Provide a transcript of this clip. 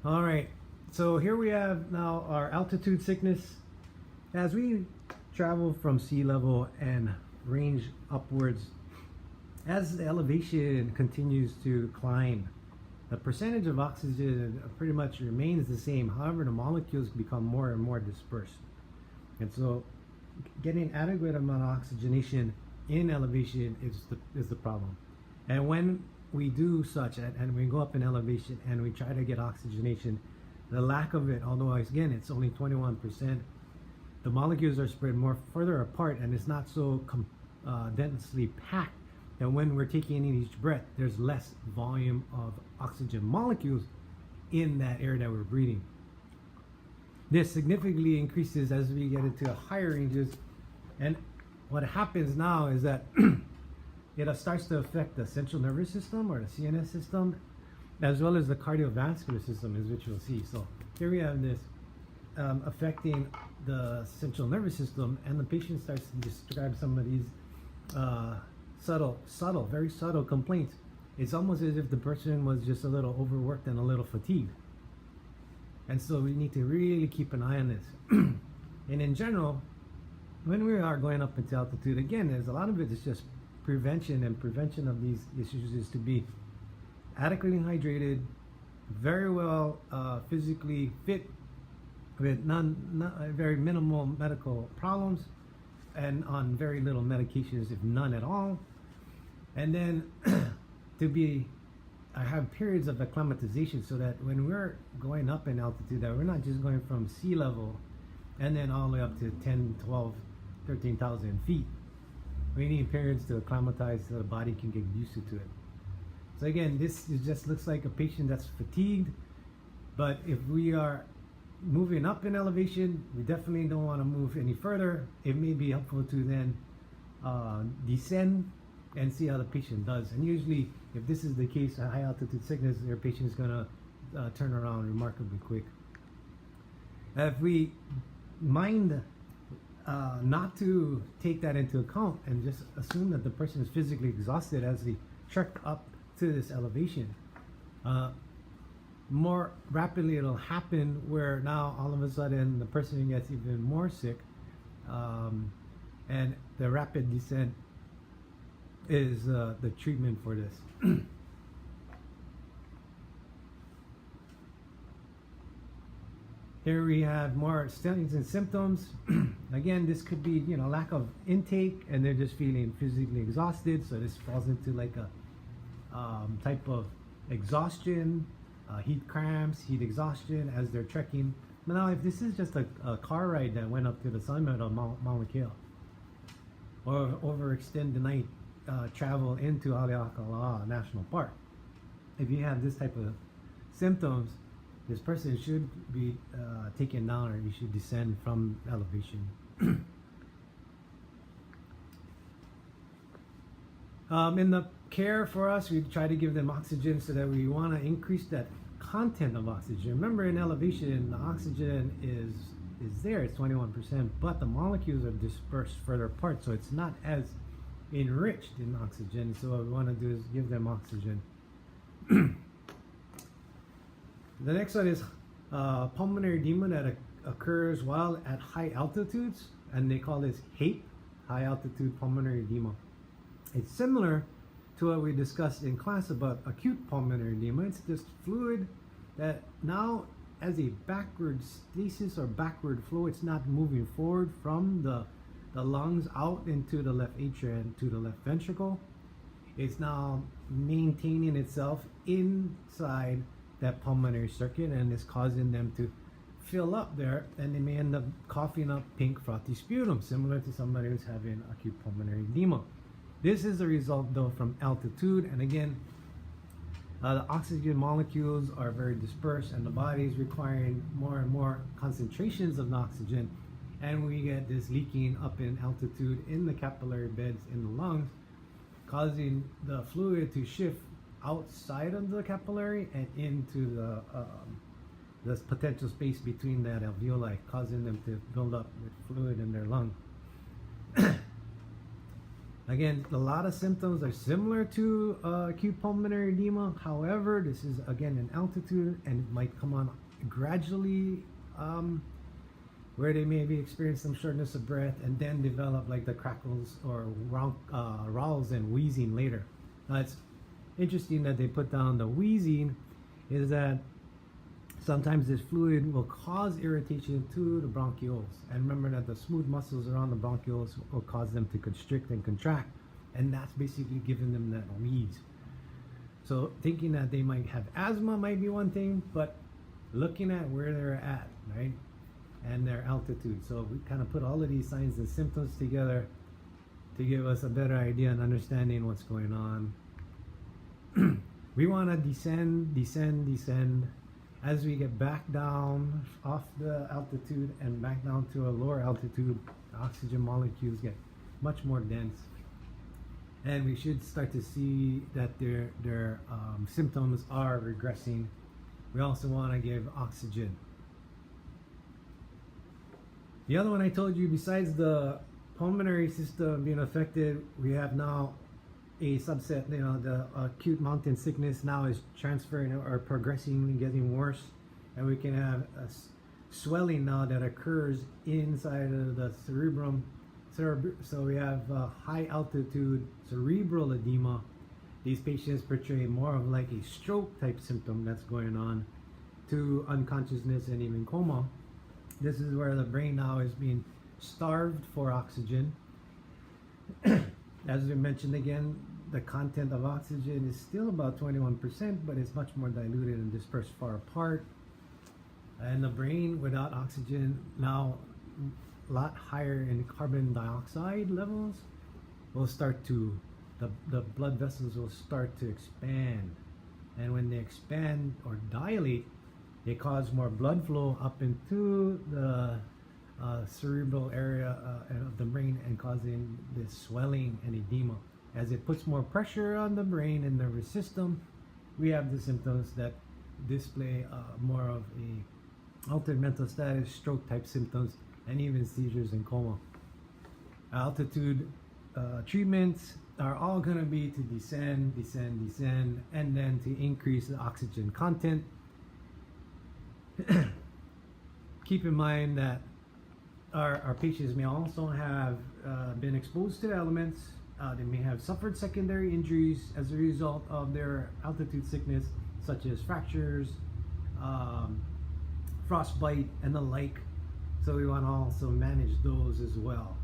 All right, so here we have now our altitude sickness. As we travel from sea level and range upwards, as the elevation continues to climb, the percentage of oxygen pretty much remains the same. However, the molecules become more and more dispersed. And so getting adequate amount of oxygenation in elevation is the problem. And when we do such, and we go up in elevation and we try to get oxygenation, the lack of it, although again it's only 21%, the molecules are spread more further apart and it's not so densely packed. And when we're taking in each breath, there's less volume of oxygen molecules in that air that we're breathing. This significantly increases as we get into higher ranges, and what happens now is that it starts to affect the central nervous system or the CNS system, as well as the cardiovascular system, as which you'll see. So here we have this affecting the central nervous system, and the patient starts to describe some of these very subtle complaints. It's almost as if the person was just a little overworked and a little fatigued. And so we need to really keep an eye on this. And in general, when we are going up into altitude, again, there's a lot of it is just prevention, and prevention of these issues is to be adequately hydrated, very well physically fit, with very minimal medical problems, and on very little medications, if none at all. And then I have periods of acclimatization, so that when we're going up in altitude, that we're not just going from sea level and then all the way up to 10, 12, 13,000 feet. We need periods to acclimatize so the body can get used to it. So again, this just looks like a patient that's fatigued, but if we are moving up in elevation, we definitely don't want to move any further. It may be helpful to then descend and see how the patient does. And usually, if this is the case, a high altitude sickness, your patient is going to turn around remarkably quick. If we mind not to take that into account and just assume that the person is physically exhausted as they trek up to this elevation, more rapidly it'll happen where now all of a sudden the person gets even more sick, and the rapid descent is the treatment for this. Here we have more signs and symptoms. Again, this could be lack of intake, and they're just feeling physically exhausted. So this falls into like a type of exhaustion, heat cramps, heat exhaustion as they're trekking. But now, if this is just a car ride that went up to the summit of Mount McHale, or overextend the night travel into Haleakala National Park, if you have this type of symptoms, this person should be taken down, or you should descend from elevation. In the care for us, we try to give them oxygen so that we want to increase that content of oxygen. Remember, in elevation, the oxygen is there, it's 21%, but the molecules are dispersed further apart, so it's not as enriched in oxygen. So what we want to do is give them oxygen. The next one is pulmonary edema that occurs while at high altitudes, and they call this HAPE, high altitude pulmonary edema. It's similar to what we discussed in class about acute pulmonary edema. It's just fluid that now, as a backward stasis or backward flow, it's not moving forward from the lungs out into the left atria and to the left ventricle. It's now maintaining itself inside that pulmonary circuit, and it's causing them to fill up there, and they may end up coughing up pink frothy sputum, similar to somebody who's having acute pulmonary edema. This is the result, though, from altitude, and again, the oxygen molecules are very dispersed, and the body is requiring more and more concentrations of oxygen, and we get this leaking up in altitude in the capillary beds in the lungs, causing the fluid to shift outside of the capillary and into the potential space between that alveoli, causing them to build up with fluid in their lung. Again, a lot of symptoms are similar to acute pulmonary edema. However, this is again in altitude and it might come on gradually, where they maybe experience some shortness of breath and then develop like the crackles or rowels and wheezing later. Now, it's interesting that they put down the wheezing is that sometimes this fluid will cause irritation to the bronchioles. And remember that the smooth muscles around the bronchioles will cause them to constrict and contract. And that's basically giving them that wheeze. So thinking that they might have asthma might be one thing, but looking at where they're at, right? And their altitude. So we kind of put all of these signs and symptoms together to give us a better idea and understanding what's going on. We want to descend. As we get back down off the altitude and back down to a lower altitude, the oxygen molecules get much more dense. And we should start to see that their symptoms are regressing. We also want to give oxygen. The other one I told you, besides the pulmonary system being affected, we have now a subset, the acute mountain sickness now is transferring or progressing and getting worse. And we can have a swelling now that occurs inside of the cerebrum. So we have high altitude cerebral edema. These patients portray more of like a stroke type symptom that's going on to unconsciousness and even coma. This is where the brain now is being starved for oxygen. As we mentioned again, the content of oxygen is still about 21%, but it's much more diluted and dispersed far apart. And the brain without oxygen, now a lot higher in carbon dioxide levels, will start to, the blood vessels will start to expand. And when they expand or dilate, they cause more blood flow up into the cerebral area of the brain and causing this swelling and edema. As it puts more pressure on the brain and nervous system, we have the symptoms that display more of a altered mental status, stroke type symptoms, and even seizures and coma. Altitude treatments are all going to be to descend, and then to increase the oxygen content. Keep in mind that our patients may also have been exposed to the elements. They may have suffered secondary injuries as a result of their altitude sickness, such as fractures, frostbite, and the like. So we want to also manage those as well.